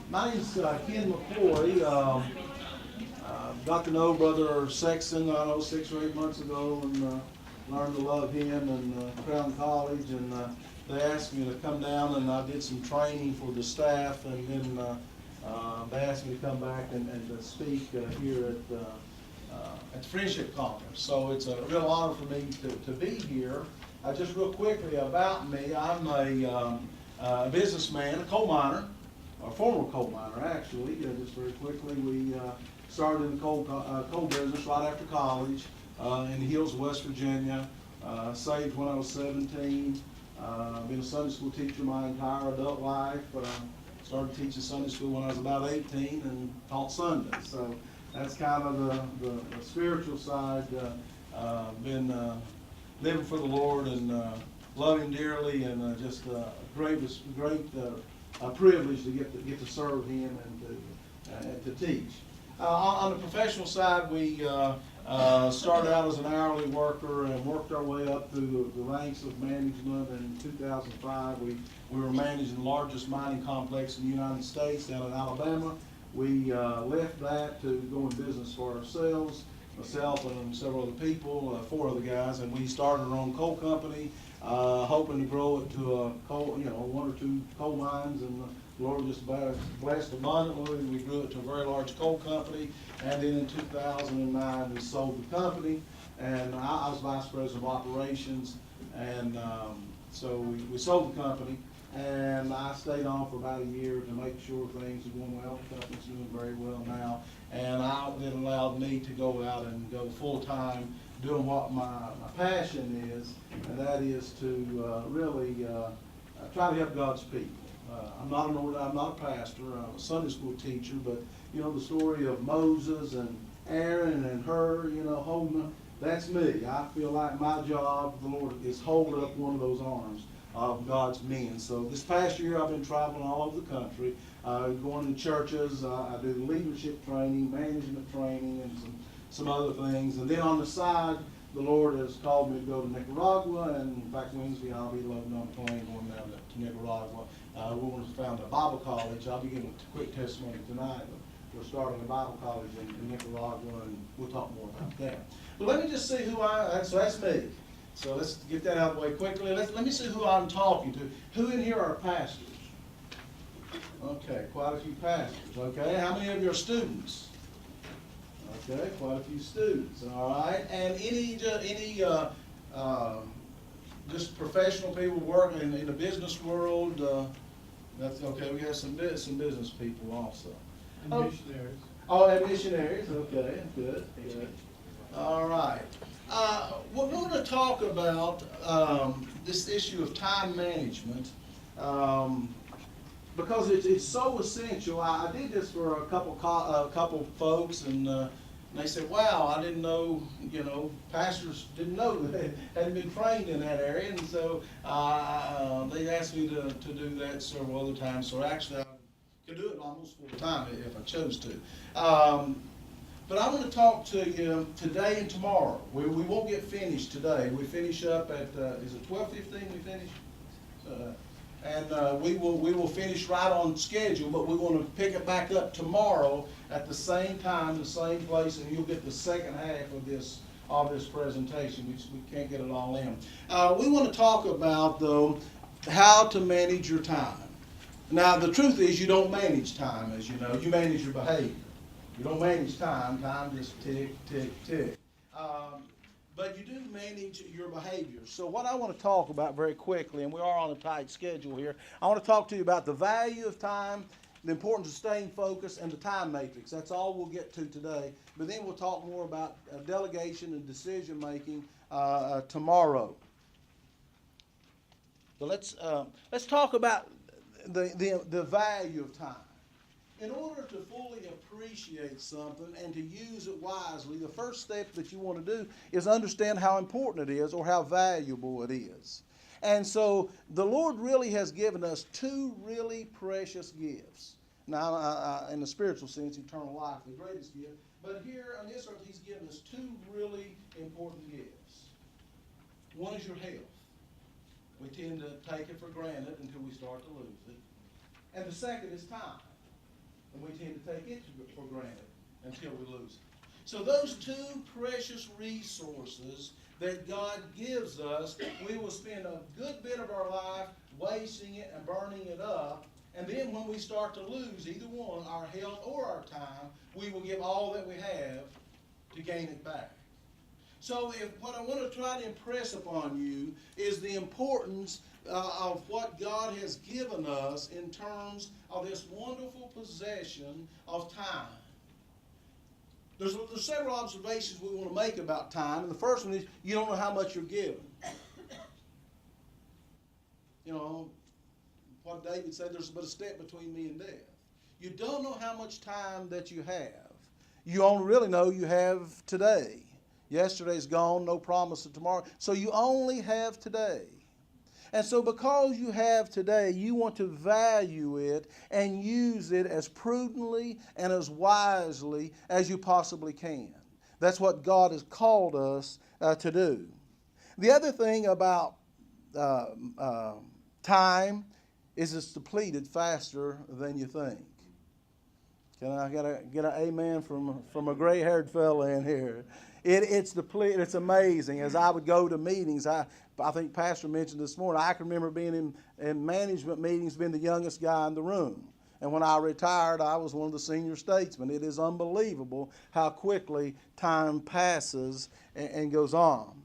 My name's Ken McCoy. Got to know Brother Sexton, I don't know, 6 or 8 months ago, and learned to love him in Crown College. And they asked me to come down, and I did some training for the staff, and then they asked me to come back and to speak here at the Friendship Conference. So it's a real honor for me to be here. Just real quickly about me, I'm a businessman, a coal miner, a former coal miner actually. Just very quickly, we started in the coal business right after college in the hills of West Virginia. Saved when I was 17. Been a Sunday school teacher my entire adult life. Started teaching Sunday school when I was about 18 and taught Sundays. So that's kind of the spiritual side. Been living for the Lord and love Him dearly, and just a great privilege to get to serve Him and to teach. On the professional side, we started out as an hourly worker and worked our way up through the ranks of management. In 2005, we were managing the largest mining complex in the United States down in Alabama. We left that to go in business for ourselves, myself and several other people, 4 other guys, and we started our own coal company, hoping to grow it to a coal, 1 or 2 coal mines, and the Lord just blessed abundantly. We grew it to a very large coal company, and then in 2009 we sold the company, and I was vice president of operations, and so we sold the company. And I stayed on for about a year to make sure things were going well. The company's doing very well now. And it allowed me to go out and go full-time doing what my passion is, and that is to really try to help God's people. I'm not a pastor. I'm a Sunday school teacher, but the story of Moses and Aaron and her, holding, that's me. I feel like my job, the Lord, is holding up one of those arms of God's men. So this past year I've been traveling all over the country, going to churches. I do leadership training, management training, and some other things. And then on the side, the Lord has called me to go to Nicaragua, and in fact Wednesday I'll be loading on a plane going down to Nicaragua. We're going to found a Bible college. I'll be giving a quick testimony tonight. We're starting a Bible college in Nicaragua, and we'll talk more about that. But let me just see who so that's me. So let's get that out of the way quickly. Let me see who I'm talking to. Who in here are pastors? Okay, quite a few pastors. Okay, how many of you are students? Okay, quite a few students. All right, and any just professional people working in the business world. That's okay. We have some business people also. And missionaries. Oh, and missionaries. Okay, good. All right. We're going to talk about this issue of time management because it's so essential. I did this for a couple folks, and they said, "Wow, I didn't know. Pastors didn't know that hadn't been trained in that area," and so they asked me to do that several other times. So actually, I could do it almost full time if I chose to. But I want to talk to you today and tomorrow. We won't get finished today. We finish up at, is it 12:15 we finish? And we will finish right on schedule, but we want to pick it back up tomorrow at the same time, the same place, and you'll get the second half of this presentation. We can't get it all in. We want to talk about, though, how to manage your time. Now, the truth is you don't manage time, as you know. You manage your behavior. You don't manage time. Time just tick, tick, tick. But you do manage your behavior. So what I want to talk about very quickly, and we are on a tight schedule here, I want to talk to you about the value of time, the importance of staying focused, and the time matrix. That's all we'll get to today. But then we'll talk more about delegation and decision making tomorrow. So let's talk about the value of time. In order to fully appreciate something and to use it wisely, the first step that you want to do is understand how important it is or how valuable it is. And so the Lord really has given us 2 really precious gifts. Now, in the spiritual sense, eternal life, the greatest gift. But here on this earth, He's given us 2 really important gifts. One is your health. We tend to take it for granted until we start to lose it. And the second is time. and we tend to take it for granted until we lose it. So those two precious resources that God gives us, we will spend a good bit of our life wasting it and burning it up. And then when we start to lose either one, our health or our time, we will give all that we have to gain it back. So what I want to try to impress upon you is the importance of what God has given us in terms of this wonderful possession of time. There's several observations we want to make about time, and the first one is you don't know how much you're given. You know, what David said, there's but a step between me and death. You don't know how much time that you have. You only really know you have today. Yesterday's gone, no promise of tomorrow. So you only have today. And so because you have today, you want to value it and use it as prudently and as wisely as you possibly can. That's what God has called us to do. The other thing about time is it's depleted faster than you think. Can I get an amen from a gray-haired fella in here? It's depleted. It's amazing. As I would go to meetings, I think Pastor mentioned this morning, I can remember being in management meetings, being the youngest guy in the room. And when I retired, I was one of the senior statesmen. It is unbelievable how quickly time passes and goes on.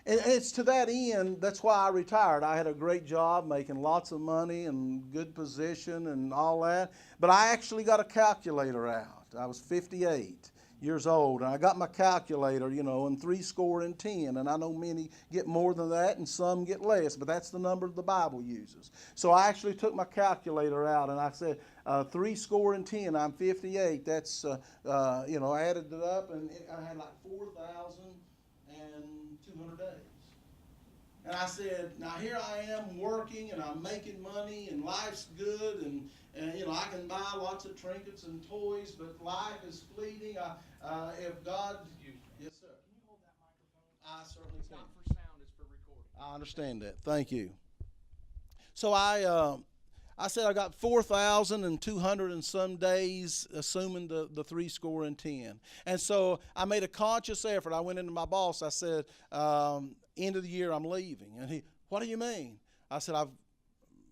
And it's to that end, that's why I retired. I had a great job, making lots of money and good position and all that. But I actually got a calculator out. I was 58 years old, and I got my calculator, and 70. And I know many get more than that, and some get less, but that's the number the Bible uses. So I actually took my calculator out, and I said, 70. I'm 58. That's, I added it up, and I had like 4,200 days. And I said, now here I am working, and I'm making money, and life's good, and I can buy lots of trinkets and toys, but life is fleeting. If God, yes, sir. Can you hold that microphone? I certainly It's can. not for sound, it's for recording. I understand that. Thank you. So I said I got 4,200 and some days, assuming the 70. And so I made a conscious effort. I went into my boss. I said, end of the year, I'm leaving. And he, what do you mean? I said, I've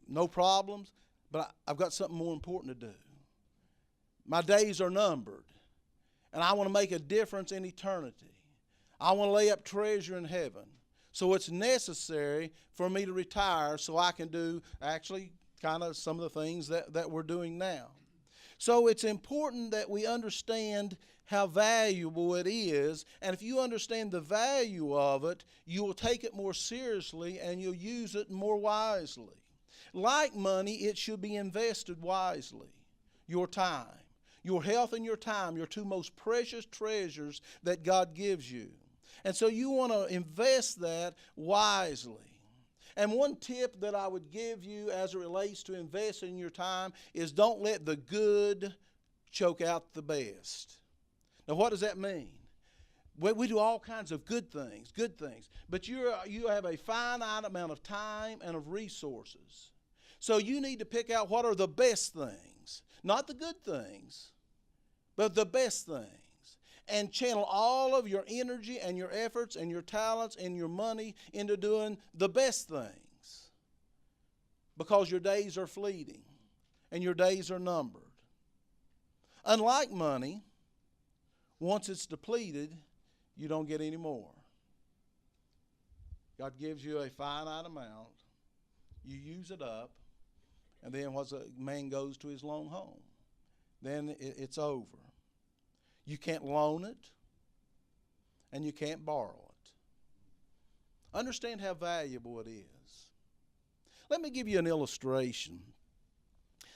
no problems, but I've got something more important to do. My days are numbered, and I want to make a difference in eternity. I want to lay up treasure in heaven. So it's necessary for me to retire so I can do actually kind of some of the things that we're doing now. So it's important that we understand how valuable it is, and if you understand the value of it, you will take it more seriously and you'll use it more wisely. Like money, it should be invested wisely. Your time, your health and your time, your two most precious treasures that God gives you. And so you want to invest that wisely. And one tip that I would give you as it relates to investing your time is don't let the good choke out the best. Now, what does that mean? We do all kinds of good things, but you have a finite amount of time and of resources. So you need to pick out what are the best things, not the good things, but the best things. And channel all of your energy and your efforts and your talents and your money into doing the best things. Because your days are fleeting and your days are numbered. Unlike money, once it's depleted, you don't get any more. God gives you a finite amount, you use it up, and then once a man goes to his lone home, then it's over. You can't loan it, and you can't borrow it. Understand how valuable it is. Let me give you an illustration.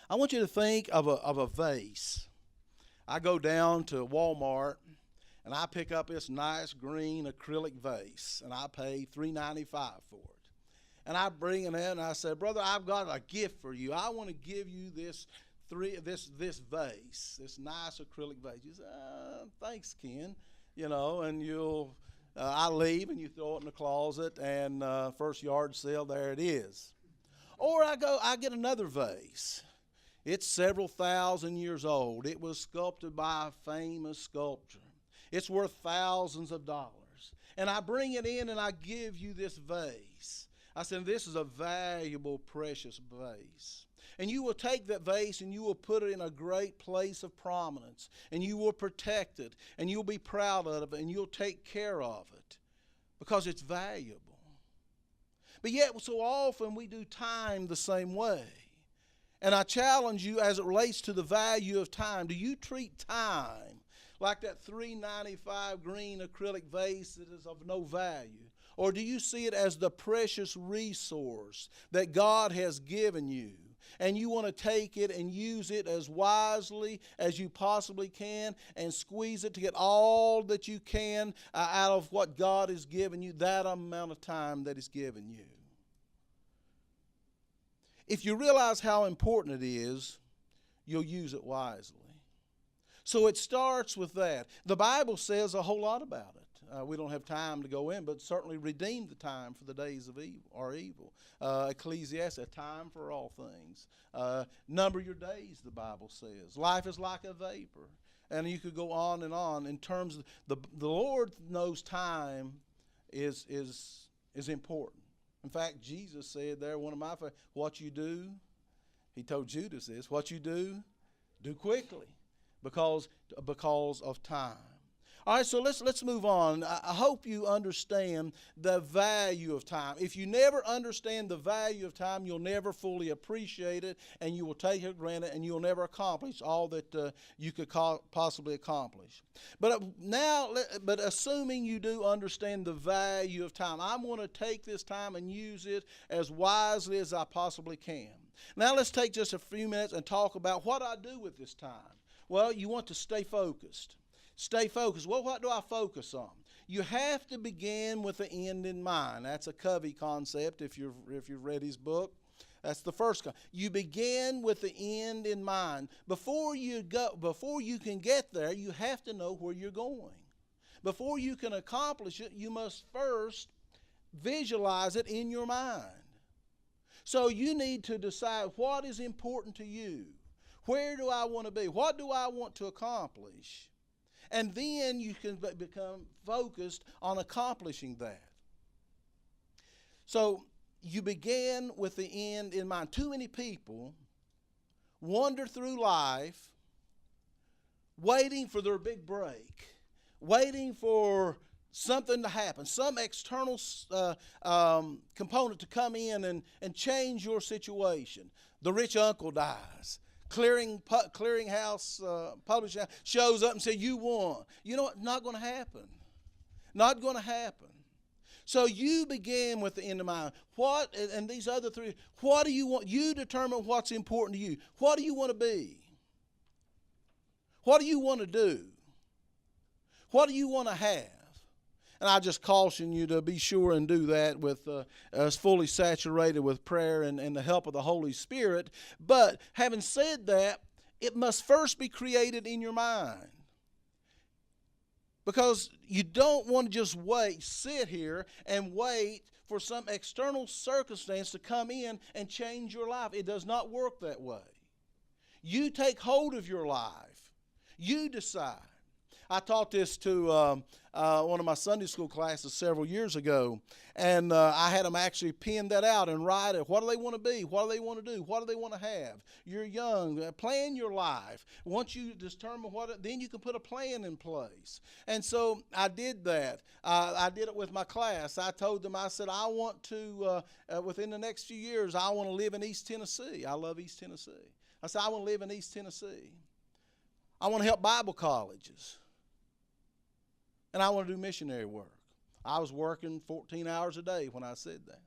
I want you to think of a vase. I go down to Walmart, and I pick up this nice green acrylic vase, and I pay $3.95 for it. And I bring it in, and I say, brother, I've got a gift for you. I want to give you this vase, this nice acrylic vase. You say, thanks, Ken. And I leave, and you throw it in the closet, and first yard sale, there it is. Or I get another vase. It's several thousand years old. It was sculpted by a famous sculptor. It's worth thousands of dollars. And I bring it in and I give you this vase. I said, this is a valuable, precious vase. And you will take that vase and you will put it in a great place of prominence. And you will protect it. And you'll be proud of it. And you'll take care of it. Because it's valuable. But yet so often we do time the same way. And I challenge you as it relates to the value of time. Do you treat time like that $3.95 green acrylic vase that is of no value? Or do you see it as the precious resource that God has given you? And you want to take it and use it as wisely as you possibly can and squeeze it to get all that you can out of what God has given you, that amount of time that He's given you. If you realize how important it is, you'll use it wisely. So it starts with that. The Bible says a whole lot about it. We don't have time to go in, but certainly redeem the time for the days of evil. Ecclesiastes, a time for all things. Number your days, the Bible says. Life is like a vapor. And you could go on in terms of the Lord knows time is important. In fact, Jesus said there, one of my favorites, what you do, He told Judas this, what you do quickly because of time. All right, so let's move on. I hope you understand the value of time. If you never understand the value of time, you'll never fully appreciate it, and you will take it for granted, and you'll never accomplish all that you could possibly accomplish. But assuming you do understand the value of time, I'm going to take this time and use it as wisely as I possibly can. Now let's take just a few minutes and talk about what I do with this time. Well, you want to stay focused. Stay focused. Well, what do I focus on? You have to begin with the end in mind. That's a Covey concept if you've read his book. That's the first one. You begin with the end in mind. Before you can get there, you have to know where you're going. Before you can accomplish it, you must first visualize it in your mind. So you need to decide what is important to you. Where do I want to be? What do I want to accomplish? And then you can become focused on accomplishing that. So you begin with the end in mind. Too many people wander through life waiting for their big break, waiting for something to happen, some external component to come in and change your situation. The rich uncle dies. Clearinghouse, publishing house shows up and says, you won. You know what? Not going to happen. Not going to happen. So you begin with the end in mind. What, and these other three, what do you want? You determine what's important to you. What do you want to be? What do you want to do? What do you want to have? And I just caution you to be sure and do that with fully saturated with prayer and the help of the Holy Spirit. But having said that, it must first be created in your mind. Because you don't want to just sit here and wait for some external circumstance to come in and change your life. It does not work that way. You take hold of your life. You decide. I taught this to one of my Sunday school classes several years ago, and I had them actually pen that out and write it. What do they want to be? What do they want to do? What do they want to have? You're young. Plan your life. Once you determine then you can put a plan in place. And so I did that. I did it with my class. I told them, I said, I want to, within the next few years, I want to live in East Tennessee. I love East Tennessee. I said, I want to live in East Tennessee. I want to help Bible colleges. And I want to do missionary work. I was working 14 hours a day when I said that.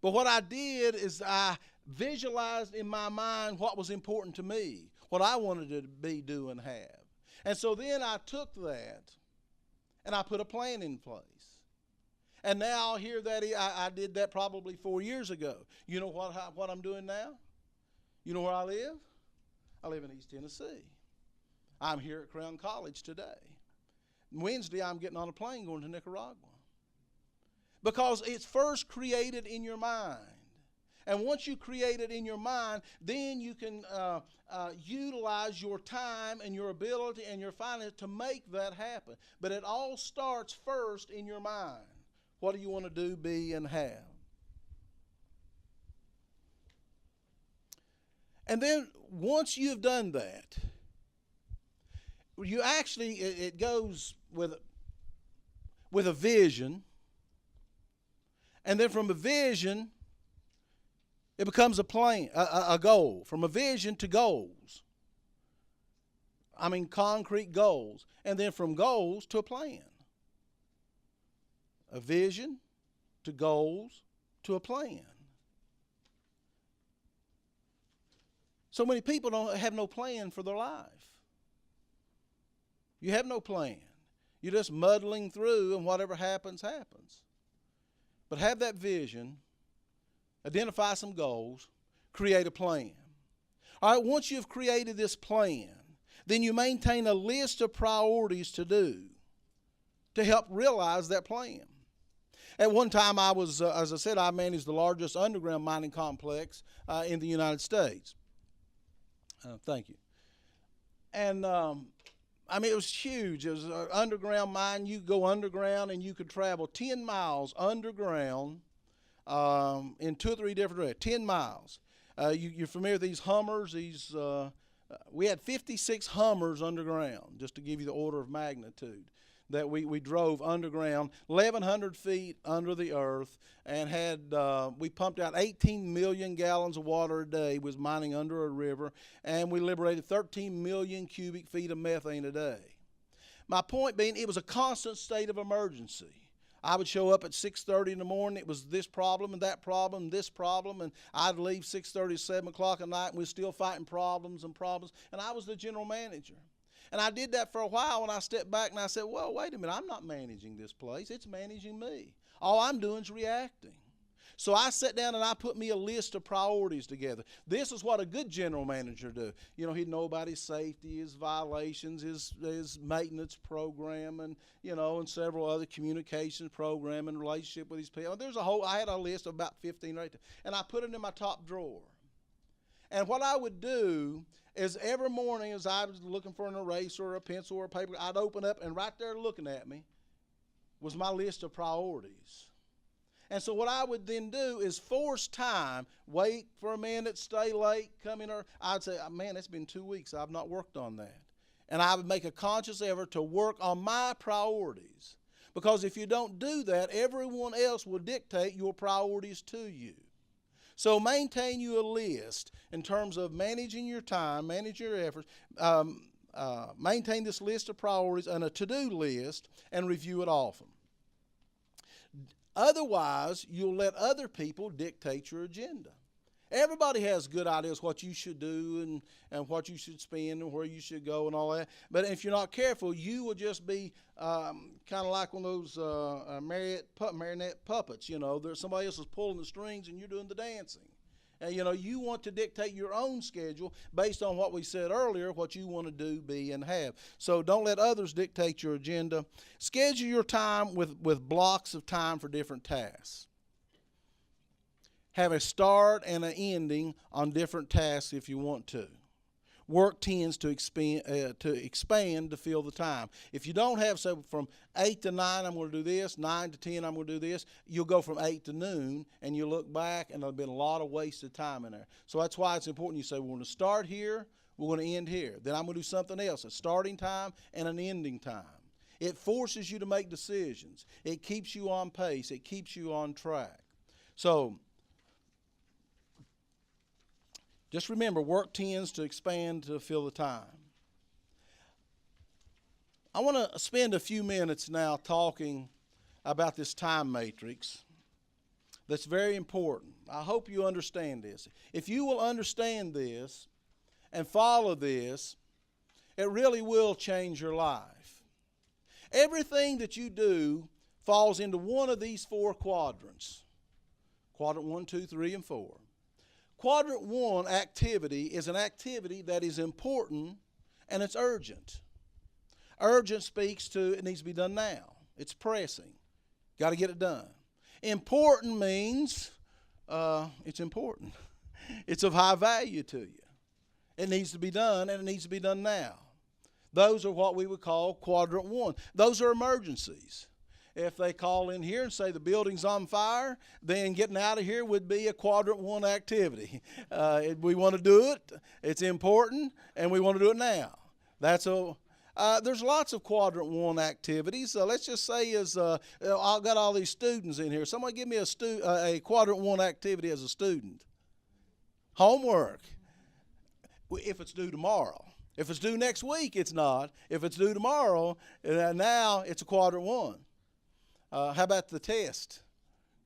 But what I did is I visualized in my mind what was important to me, what I wanted to be, do, and have. And so then I took that and I put a plan in place. And now here that I did that probably 4 years ago. You know what I'm doing now? You know where I live? I live in East Tennessee. I'm here at Crown College today. Wednesday, I'm getting on a plane going to Nicaragua. Because it's first created in your mind. And once you create it in your mind, then you can utilize your time and your ability and your finance to make that happen. But it all starts first in your mind. What do you want to do, be, and have? And then once you've done that, you actually, it goes with a vision. And then from a vision, it becomes a plan, a goal. From a vision to goals. I mean, concrete goals. And then from goals to a plan. A vision to goals to a plan. So many people don't have no plan for their life. You have no plan. You're just muddling through, and whatever happens, happens. But have that vision, identify some goals, create a plan. All right, once you've created this plan, then you maintain a list of priorities to do to help realize that plan. At one time, I was, as I said, I managed the largest underground mining complex in the United States. Thank you. And I mean, it was huge. It was an underground mine. You could go underground and you could travel 10 miles underground in 2 or 3 different directions. 10 miles. You're familiar with these Hummers? We had 56 Hummers underground, just to give you the order of magnitude, that we drove underground 1,100 feet under the earth, and we pumped out 18 million gallons of water a day, was mining under a river, and we liberated 13 million cubic feet of methane a day. My point being, it was a constant state of emergency. I would show up at 6:30 in the morning. It was this problem and that problem, this problem, and I'd leave 6:30, 7 o'clock at night, and we're still fighting problems, and I was the general manager. And I did that for a while, and I stepped back and I said, well, wait a minute, I'm not managing this place. It's managing me. All I'm doing is reacting. So I sat down and I put me a list of priorities together. This is what a good general manager do. You know, he'd know about his safety, his violations, his maintenance program, and, you know, and several other communications program and relationship with his people. I had a list of about 15 right there, and I put it in my top drawer. And what I would do is every morning as I was looking for an eraser or a pencil or a paper, I'd open up, and right there looking at me was my list of priorities. And so what I would then do is force time, wait for a minute, stay late, come in early. I'd say, man, it's been 2 weeks. I've not worked on that. And I would make a conscious effort to work on my priorities. Because if you don't do that, everyone else will dictate your priorities to you. So maintain you a list in terms of managing your time, manage your efforts, maintain this list of priorities and a to-do list, and review it often. Otherwise, you'll let other people dictate your agenda. Everybody has good ideas what you should do and what you should spend and where you should go and all that. But if you're not careful, you will just be kind of like one of those marionette puppets. You know, there's somebody else is pulling the strings and you're doing the dancing. And, you know, you want to dictate your own schedule based on what we said earlier, what you want to do, be, and have. So don't let others dictate your agenda. Schedule your time with blocks of time for different tasks. Have a start and an ending on different tasks if you want to. Work tends to expand to fill the time. If you don't have, so from 8 to 9 I'm going to do this, 9 to 10 I'm going to do this, you'll go from 8 to noon and you look back and there'll be a lot of wasted time in there. So that's why it's important you say we're going to start here, we're going to end here. Then I'm going to do something else, a starting time and an ending time. It forces you to make decisions. It keeps you on pace. It keeps you on track. So just remember, work tends to expand to fill the time. I want to spend a few minutes now talking about this time matrix that's very important. I hope you understand this. If you will understand this and follow this, it really will change your life. Everything that you do falls into one of these 4 quadrants. Quadrant 1, 2, 3, and 4. Quadrant 1 activity is an activity that is important and it's urgent. Urgent speaks to it needs to be done now. It's pressing. Got to get it done. Important means it's important. It's of high value to you. It needs to be done, and it needs to be done now. Those are what we would call quadrant 1. Those are emergencies. If they call in here and say the building's on fire, then getting out of here would be a quadrant 1 activity. We want to do it. It's important, and we want to do it now. There's lots of quadrant 1 activities. Let's just say I've got all these students in here. Somebody give me a quadrant 1 activity as a student. Homework. If it's due tomorrow. If it's due next week, it's not. If it's due tomorrow, now it's a quadrant 1. How about the test?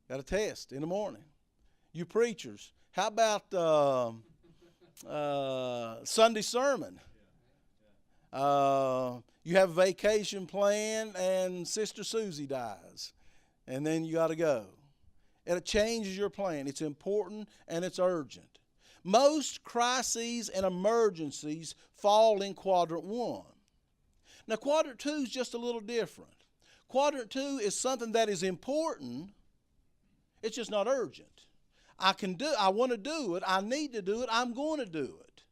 Got a test in the morning. You preachers, how about Sunday sermon? You have a vacation planned and Sister Susie dies, and then you got to go. And it changes your plan. It's important and it's urgent. Most crises and emergencies fall in quadrant 1. Now, quadrant 2 is just a little different. Quadrant 2 is something that is important. It's just not urgent. I want to do it. I need to do it. I'm going to do it.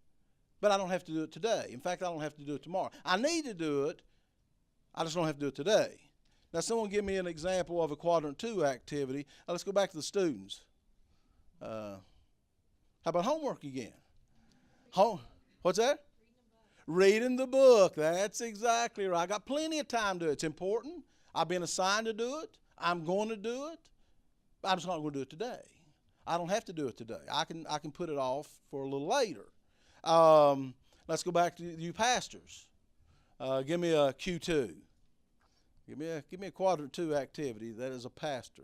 But I don't have to do it today. In fact, I don't have to do it tomorrow. I need to do it. I just don't have to do it today. Now, someone give me an example of a quadrant 2 activity. Let's go back to the students. How about homework again? What's that? Reading the book. That's exactly right. I got plenty of time to do it. It's important. I've been assigned to do it. I'm going to do it. I'm just not going to do it today. I don't have to do it today. I can put it off for a little later. Let's go back to you pastors. Give me a Q2. Give me a quadrant 2 activity that is a pastor.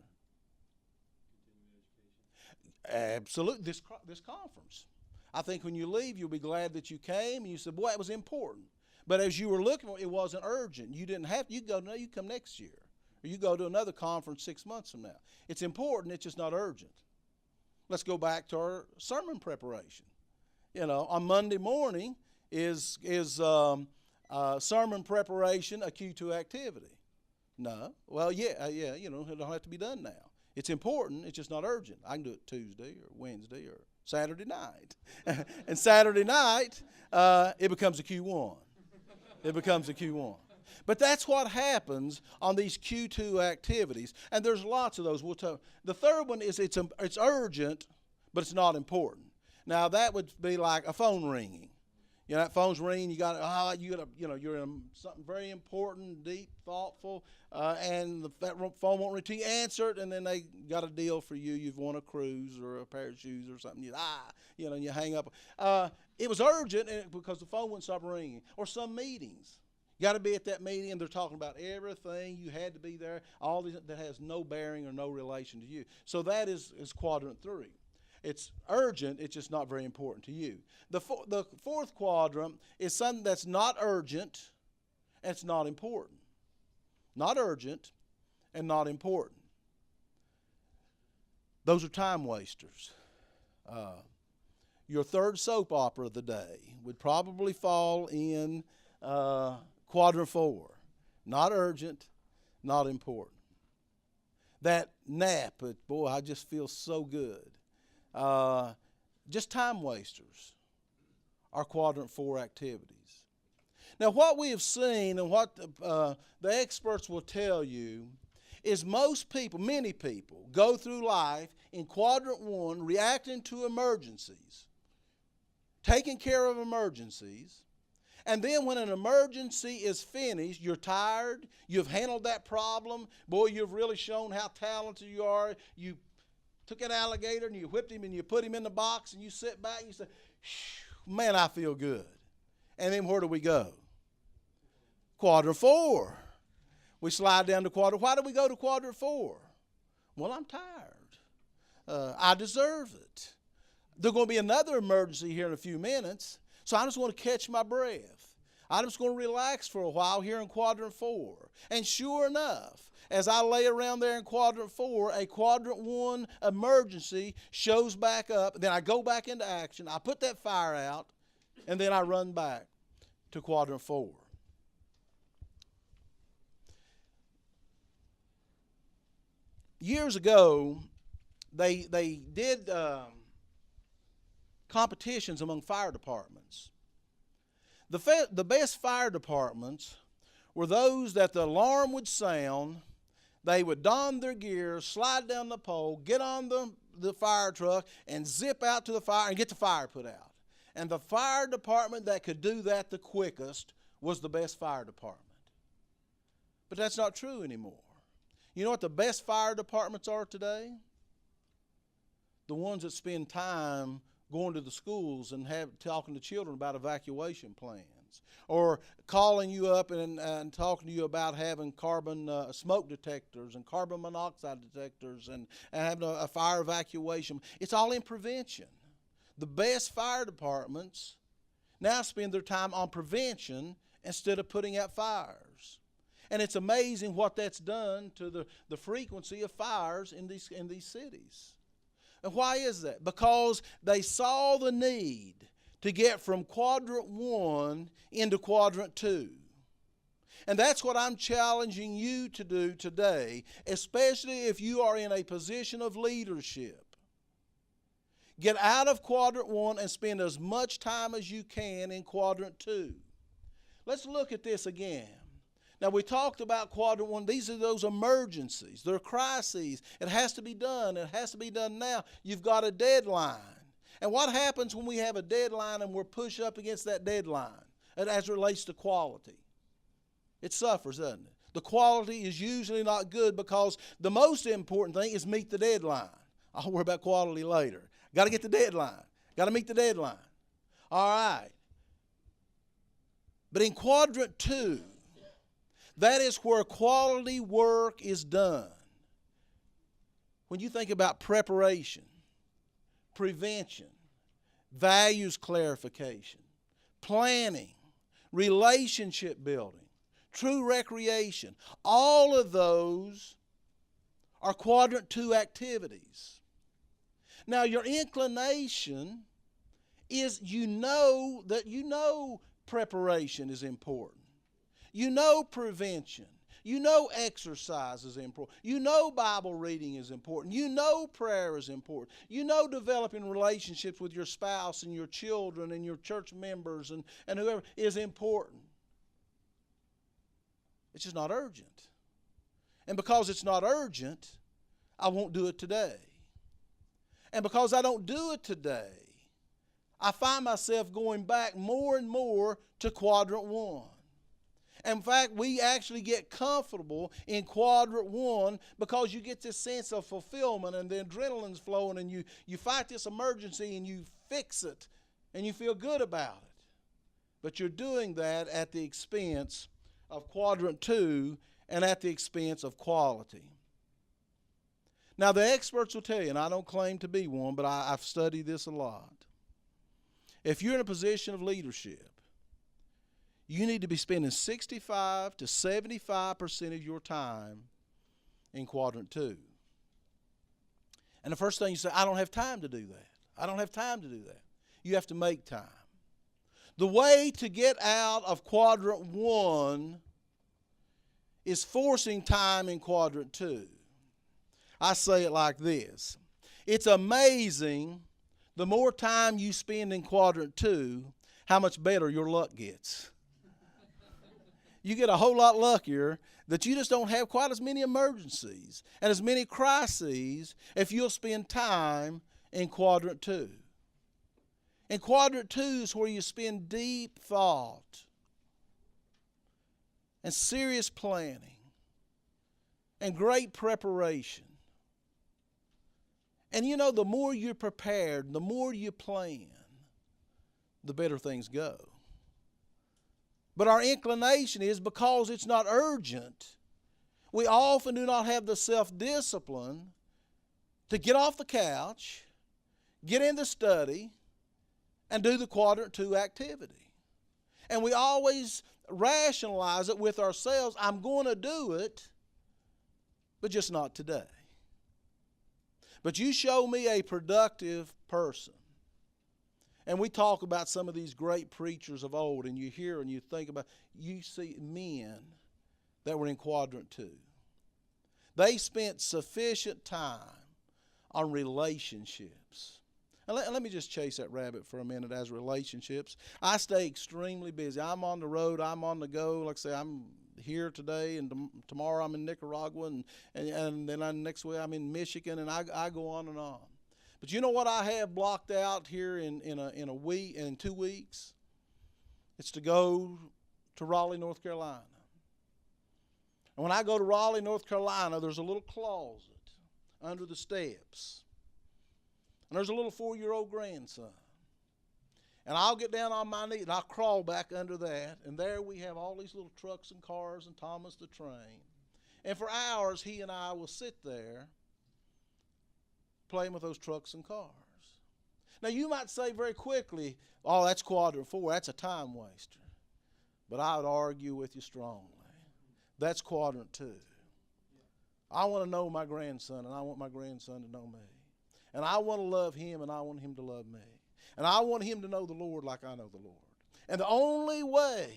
Absolutely. This conference. I think when you leave, you'll be glad that you came, and you said, boy, it was important. But as you were looking for it, it wasn't urgent. You didn't have to. You come next year. Or you go to another conference 6 months from now. It's important. It's just not urgent. Let's go back to our sermon preparation. On Monday morning is sermon preparation a Q2 activity? No. Well, yeah, it don't have to be done now. It's important. It's just not urgent. I can do it Tuesday or Wednesday or Saturday night. And Saturday night, it becomes a Q1. It becomes a Q1. But that's what happens on these Q2 activities. And there's lots of those. We'll talk. The third one is it's urgent, but it's not important. Now, that would be like a phone ringing. That phone's ringing, you're in something very important, deep, thoughtful, and that phone won't ring. You answer it, and then they got a deal for you. You've won a cruise or a pair of shoes or something. And you hang up. It was urgent because the phone wouldn't stop ringing. Or some meetings. You got to be at that meeting, and they're talking about everything. You had to be there. All these that has no bearing or no relation to you. So that is quadrant 3. It's urgent, it's just not very important to you. The fourth quadrant is something that's not urgent and it's not important. Not urgent and not important. Those are time wasters. Your third soap opera of the day would probably fall in quadrant 4. Not urgent, not important. That nap, boy, I just feel so good. Just time wasters are quadrant 4 activities. Now, what we have seen and what the experts will tell you is many people go through life in quadrant 1, reacting to emergencies, taking care of emergencies, and then when an emergency is finished, you're tired, you've handled that problem, boy, you've really shown how talented you are, you took that alligator and you whipped him and you put him in the box and you sit back and you say, man, I feel good. And then where do we go? Quadrant 4. We slide down to quadrant. Why do we go to quadrant 4? Well, I'm tired. I deserve it. There's going to be another emergency here in a few minutes, so I just want to catch my breath. I'm just going to relax for a while here in quadrant 4. And sure enough, as I lay around there in quadrant 4, a quadrant 1 emergency shows back up. Then I go back into action. I put that fire out, and then I run back to quadrant 4. Years ago, they did competitions among fire departments. The best fire departments were those that the alarm would sound, they would don their gear, slide down the pole, get on the fire truck, and zip out to the fire and get the fire put out. And the fire department that could do that the quickest was the best fire department. But that's not true anymore. You know what the best fire departments are today? The ones that spend time going to the schools and talking to children about evacuation plans, or calling you up and talking to you about having carbon smoke detectors and carbon monoxide detectors and having a fire evacuation. It's all in prevention. The best fire departments now spend their time on prevention instead of putting out fires. And it's amazing what that's done to the frequency of fires in these cities. And why is that? Because they saw the need to get from quadrant 1 into quadrant 2. And that's what I'm challenging you to do today, especially if you are in a position of leadership. Get out of quadrant 1 and spend as much time as you can in quadrant 2. Let's look at this again. Now, we talked about quadrant 1. These are those emergencies. They're crises. It has to be done. It has to be done now. You've got a deadline. And what happens when we have a deadline and we're pushed up against that deadline as it relates to quality? It suffers, doesn't it? The quality is usually not good because the most important thing is meet the deadline. I'll worry about quality later. Got to get the deadline. Got to meet the deadline. All right. But in quadrant 2, that is where quality work is done. When you think about preparation, prevention, values clarification, planning, relationship building, true recreation, all of those are quadrant 2 activities. Now, your inclination is you know preparation is important. You know prevention. You know exercise is important. You know Bible reading is important. You know prayer is important. You know developing relationships with your spouse and your children and your church members and whoever is important. It's just not urgent. And because it's not urgent, I won't do it today. And because I don't do it today, I find myself going back more and more to quadrant 1. In fact, we actually get comfortable in quadrant 1 because you get this sense of fulfillment and the adrenaline's flowing and you fight this emergency and you fix it and you feel good about it. But you're doing that at the expense of quadrant 2 and at the expense of quality. Now, the experts will tell you, and I don't claim to be one, but I've studied this a lot. If you're in a position of leadership, you need to be spending 65 to 75% of your time in quadrant 2. And the first thing you say, I don't have time to do that. I don't have time to do that. You have to make time. The way to get out of quadrant 1 is forcing time in quadrant 2. I say it like this. It's amazing the more time you spend in quadrant 2, how much better your luck gets. You get a whole lot luckier that you just don't have quite as many emergencies and as many crises if you'll spend time in quadrant 2. And quadrant 2 is where you spend deep thought and serious planning and great preparation. And you know, the more you're prepared, the more you plan, the better things go. But our inclination is because it's not urgent, we often do not have the self-discipline to get off the couch, get in the study, and do the quadrant 2 activity. And we always rationalize it with ourselves, I'm going to do it, but just not today. But you show me a productive person. And we talk about some of these great preachers of old, and you hear and you think about, you see men that were in quadrant 2. They spent sufficient time on relationships. And let me just chase that rabbit for a minute as relationships. I stay extremely busy. I'm on the road. I'm on the go. Like I say, I'm here today, and tomorrow I'm in Nicaragua, and then next week I'm in Michigan, and I go on and on. But you know what I have blocked out here in a week, in 2 weeks? It's to go to Raleigh, North Carolina. And when I go to Raleigh, North Carolina, there's a little closet under the steps. And there's a little 4-year-old grandson. And I'll get down on my knees and I'll crawl back under that. And there we have all these little trucks and cars and Thomas the train. And for hours, he and I will sit there playing with those trucks and cars. Now, you might say very quickly, oh, that's quadrant 4. That's a time waster. But I would argue with you strongly. That's quadrant 2. I want to know my grandson, and I want my grandson to know me. And I want to love him, and I want him to love me. And I want him to know the Lord like I know the Lord. And the only way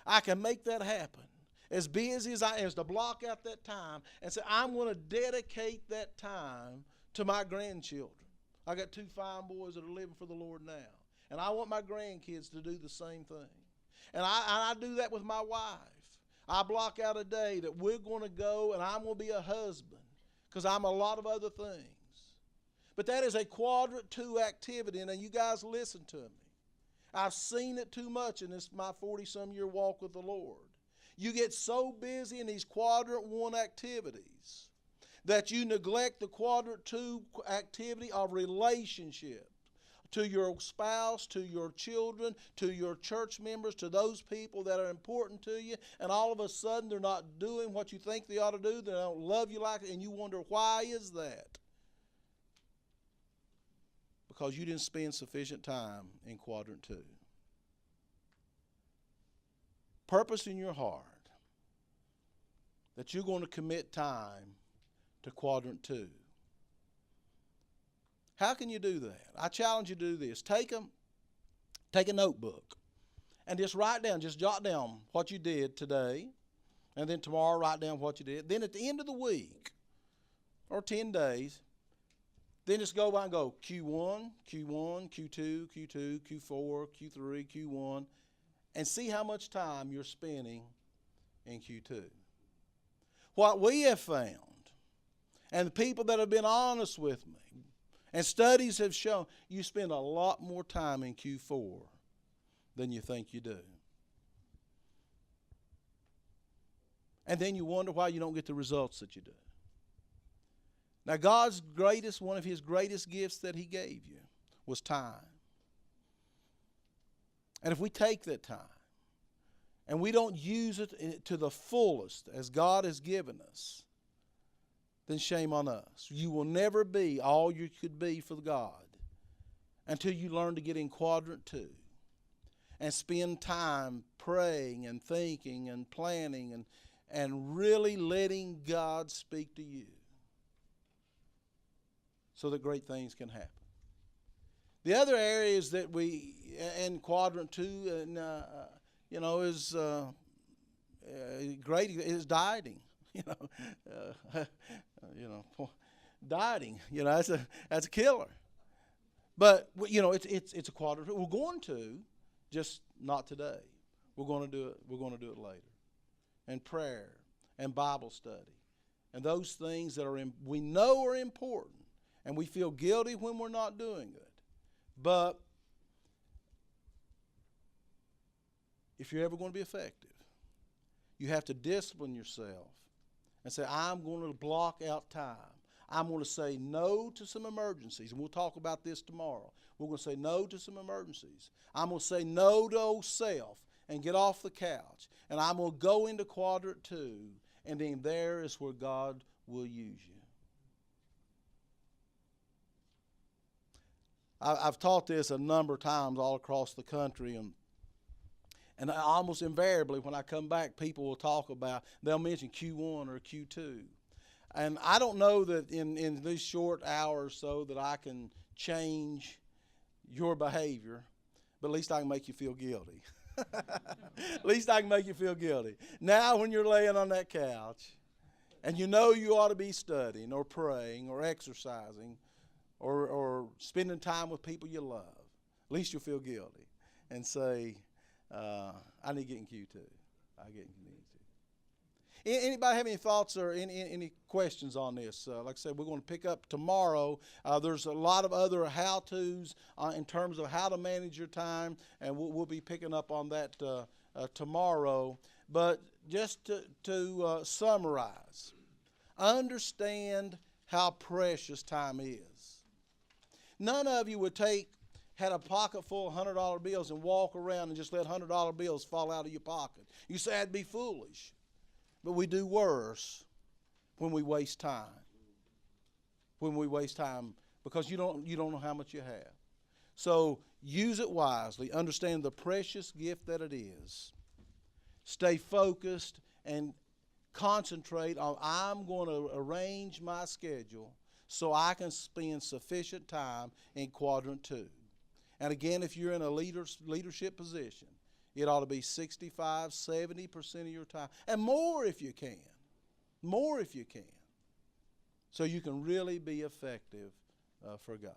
I can make that happen, as busy as I am, is to block out that time and say, I'm going to dedicate that time to my grandchildren. I got 2 fine boys that are living for the Lord now. And I want my grandkids to do the same thing. And I do that with my wife. I block out a day that we're going to go and I'm going to be a husband because I'm a lot of other things. But that is a quadrant 2 activity. And you guys listen to me. I've seen it too much in my 40-some-year walk with the Lord. You get so busy in these quadrant 1 activities that you neglect the quadrant 2 activity of relationship to your spouse, to your children, to your church members, to those people that are important to you, and all of a sudden they're not doing what you think they ought to do. They don't love you like it, and you wonder, why is that? Because you didn't spend sufficient time in quadrant 2. Purpose in your heart that you're going to commit time to quadrant 2. How can you do that? I challenge you to do this. Take a notebook and just write down, just jot down what you did today, and then tomorrow write down what you did. Then at the end of the week, or 10 days, then just go by and go Q1, Q1, Q2, Q2, Q4, Q3, Q1, and see how much time you're spending in Q2. What we have found, and the people that have been honest with me, and studies have shown, you spend a lot more time in Q4 than you think you do. And then you wonder why you don't get the results that you do. Now, one of His greatest gifts that He gave you was time. And if we take that time and we don't use it to the fullest as God has given us, then shame on us. You will never be all you could be for God until you learn to get in quadrant 2 and spend time praying and thinking and planning and really letting God speak to you so that great things can happen. The other areas that we, in quadrant 2, is great, is dieting. Dieting, that's a killer. But it's a quadrant. We're going to, just not today. We're going to do it. We're going to do it later. And prayer and Bible study and those things that we know are important, and we feel guilty when we're not doing it. But if you're ever going to be effective, you have to discipline yourself and say, I'm going to block out time. I'm going to say no to some emergencies. And we'll talk about this tomorrow. We're going to say no to some emergencies. I'm going to say no to old self and get off the couch. And I'm going to go into quadrant 2. And then there is where God will use you. I've taught this a number of times all across the country. And almost invariably when I come back, people will talk about, they'll mention Q1 or Q2. And I don't know that in these short hours or so that I can change your behavior, but at least I can make you feel guilty. At least I can make you feel guilty. Now when you're laying on that couch and you know you ought to be studying or praying or exercising, or spending time with people you love, at least you'll feel guilty and say, I need to get in queue too. I get in queue too. Anybody have any thoughts or any questions on this? Like I said, we're going to pick up tomorrow. There's a lot of other how-tos in terms of how to manage your time, and we'll be picking up on that tomorrow. But just to summarize, understand how precious time is. None of you would had a pocket full of $100 bills and walk around and just let $100 bills fall out of your pocket. You say that'd be foolish. But we do worse when we waste time. When we waste time because you don't know how much you have. So use it wisely. Understand the precious gift that it is. Stay focused and concentrate on I'm going to arrange my schedule so I can spend sufficient time in quadrant 2. And again, if you're in a leadership position, it ought to be 65, 70% of your time, and more if you can. More if you can. So you can really be effective for God.